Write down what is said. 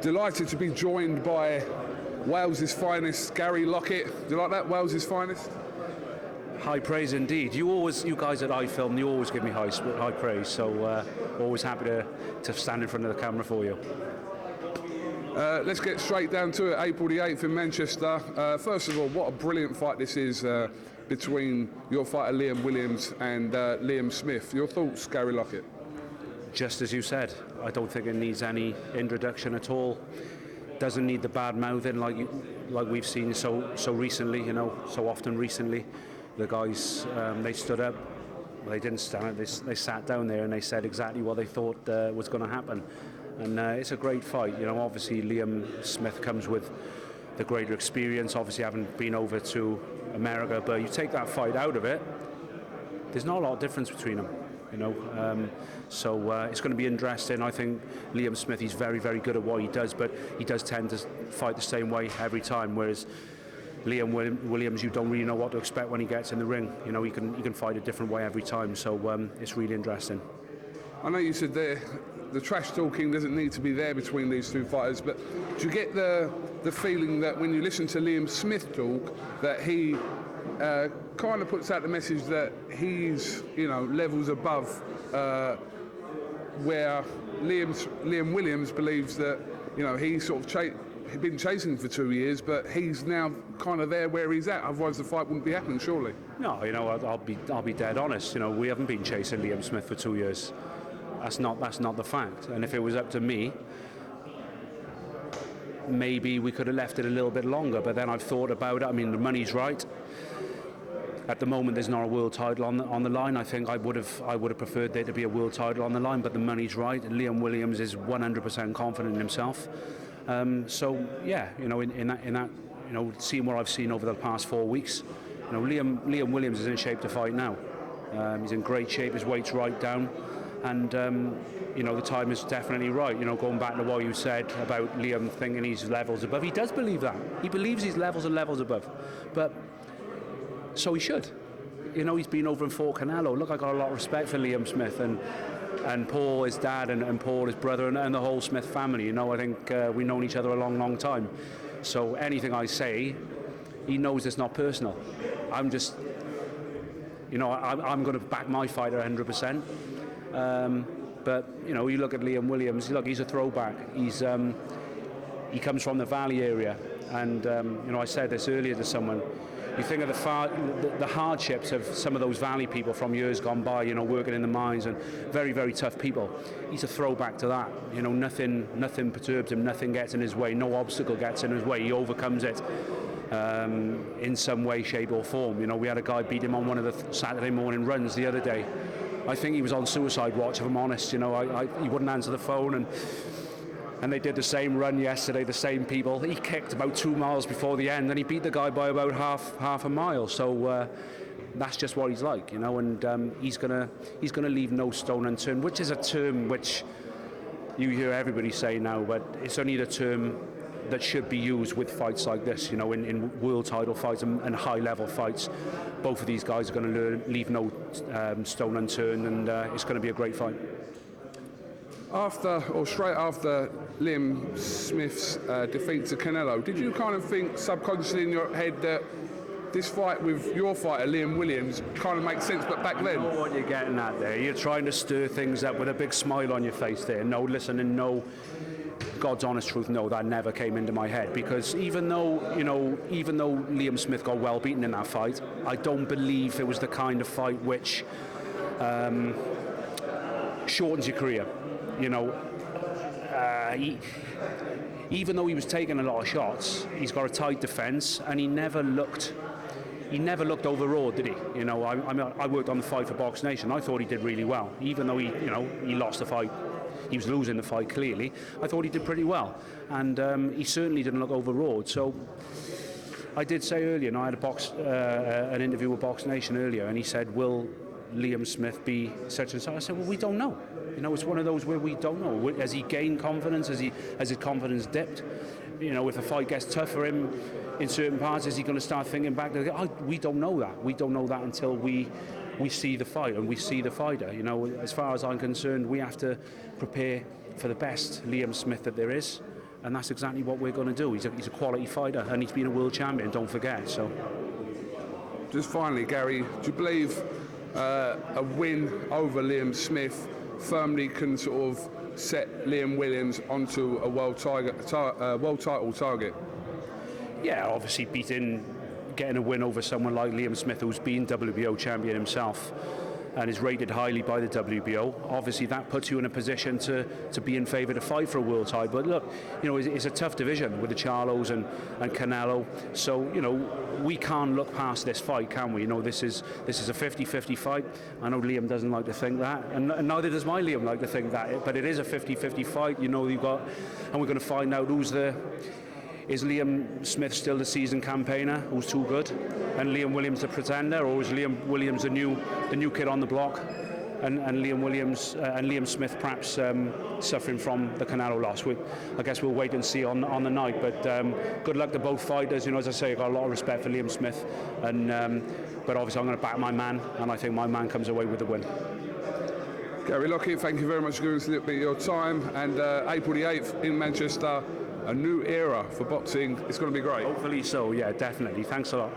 Delighted to be joined by Wales's finest, Gary Lockett. Do you like that, Wales's finest? High praise indeed. You guys at iFilm, you always give me high praise. So always happy to stand in front of the camera for you. Let's get straight down to it. April the 8th in Manchester. First of all, what a brilliant fight this is between your fighter Liam Williams and Liam Smith. Your thoughts, Gary Lockett? Just as you said, I don't think it needs any introduction at all. Doesn't need the bad mouthing like we've seen so recently. So often recently, the guys they stood up. Well, they didn't stand up. They sat down there and they said exactly what they thought was going to happen. And it's a great fight. Obviously Liam Smith comes with the greater experience. Obviously, having been over to America, but you take that fight out of it, there's not a lot of difference between them. So it's going to be interesting. I think Liam Smith, he's very, very good at what he does, but he does tend to fight the same way every time. Whereas Liam Williams, you don't really know what to expect when he gets in the ring. He can fight a different way every time. So it's really interesting. I know you said the trash talking doesn't need to be there between these two fighters, but do you get the feeling that when you listen to Liam Smith talk, that he kind of puts out the message that he's levels above where Liam Williams believes that he's sort of been chasing for 2 years, but he's now kind of there where he's at. Otherwise, the fight wouldn't be happening, surely. No, I'll be dead honest. We haven't been chasing Liam Smith for 2 years. That's not the fact. And if it was up to me, maybe we could have left it a little bit longer. But then I've thought about it. I mean, the money's right. At the moment, there's not a world title on the line. I think I would have preferred there to be a world title on the line. But the money's right. Liam Williams is 100% confident in himself. So yeah, in that, seeing what I've seen over the past 4 weeks, Liam Williams is in shape to fight now. He's in great shape. His weight's right down. And the time is definitely right. Going back to what you said about Liam thinking he's levels above, he does believe that. He believes he's levels above, but so he should. He's been over and fought Canelo. Look, I got a lot of respect for Liam Smith and Paul, his dad, and Paul, his brother, and the whole Smith family. I think we've known each other a long, long time. So anything I say, he knows it's not personal. I'm just, I'm going to back my fighter 100%. But you look at Liam Williams. Look, he's a throwback. He comes from the Valley area, and I said this earlier to someone. You think of the hardships of some of those Valley people from years gone by. Working in the mines and very, very tough people. He's a throwback to that. Nothing perturbs him. Nothing gets in his way. No obstacle gets in his way. He overcomes it in some way, shape, or form. We had a guy beat him on one of the Saturday morning runs the other day. I think he was on suicide watch, if I'm honest. He wouldn't answer the phone, and they did the same run yesterday, the same people. He kicked about 2 miles before the end, and he beat the guy by about half a mile. So that's just what he's like, and he's gonna leave no stone unturned, which is a term which you hear everybody say now, but it's only the term that should be used with fights like this, in world title fights and high-level fights. Both of these guys are going to leave no stone unturned, and it's going to be a great fight. Straight after Liam Smith's defeat to Canelo, did you kind of think subconsciously in your head that this fight with your fighter Liam Williams kind of makes sense? But back then, I know what you're getting at there. You're trying to stir things up with a big smile on your face there. No, listen, and no. God's honest truth, no, that never came into my head, because even though Liam Smith got well beaten in that fight, I don't believe it was the kind of fight which shortens your career. Even though he was taking a lot of shots, he's got a tight defence, and he never looked overawed, did he? I worked on the fight for BoxNation. I thought he did really well, even though he lost the fight. He was losing the fight clearly. I thought he did pretty well, and he certainly didn't look overawed. So I did say earlier, I had an interview with BoxNation earlier, and he said, "Will Liam Smith be such and such?" I said, "Well, we don't know. It's one of those where we don't know. Has he gained confidence? Has his confidence dipped? If the fight gets tough for him in certain parts, is he going to start thinking back? We don't know that. We don't know that until we see the fight and we see the fighter. As far as I'm concerned, we have to prepare for the best Liam Smith that there is. and that's exactly what we're going to do. He's a quality fighter, and he's been a world champion, don't forget. So, just finally, Gary, do you believe a win over Liam Smith firmly can sort of set Liam Williams onto a world title target? Yeah, obviously getting a win over someone like Liam Smith, who's been WBO champion himself and is rated highly by the WBO. Obviously, that puts you in a position to be in favour to fight for a world title. But look, it's a tough division with the Charlos and Canelo. So, we can't look past this fight, can we? This is a 50-50 fight. I know Liam doesn't like to think that, and neither does my Liam like to think that. But it is a 50-50 fight. And we're going to find out is Liam Smith still the seasoned campaigner who's too good, and Liam Williams the pretender, or is Liam Williams the new kid on the block, and Liam Smith perhaps suffering from the Canelo loss? I guess we'll wait and see on the night. But good luck to both fighters. As I say, I've got a lot of respect for Liam Smith, and but obviously I'm going to back my man, and I think my man comes away with the win. Gary Lockett, thank you very much for giving us a little bit of your time, and April the 8th in Manchester. A new era for boxing. It's going to be great. Hopefully so, yeah, definitely. Thanks a lot.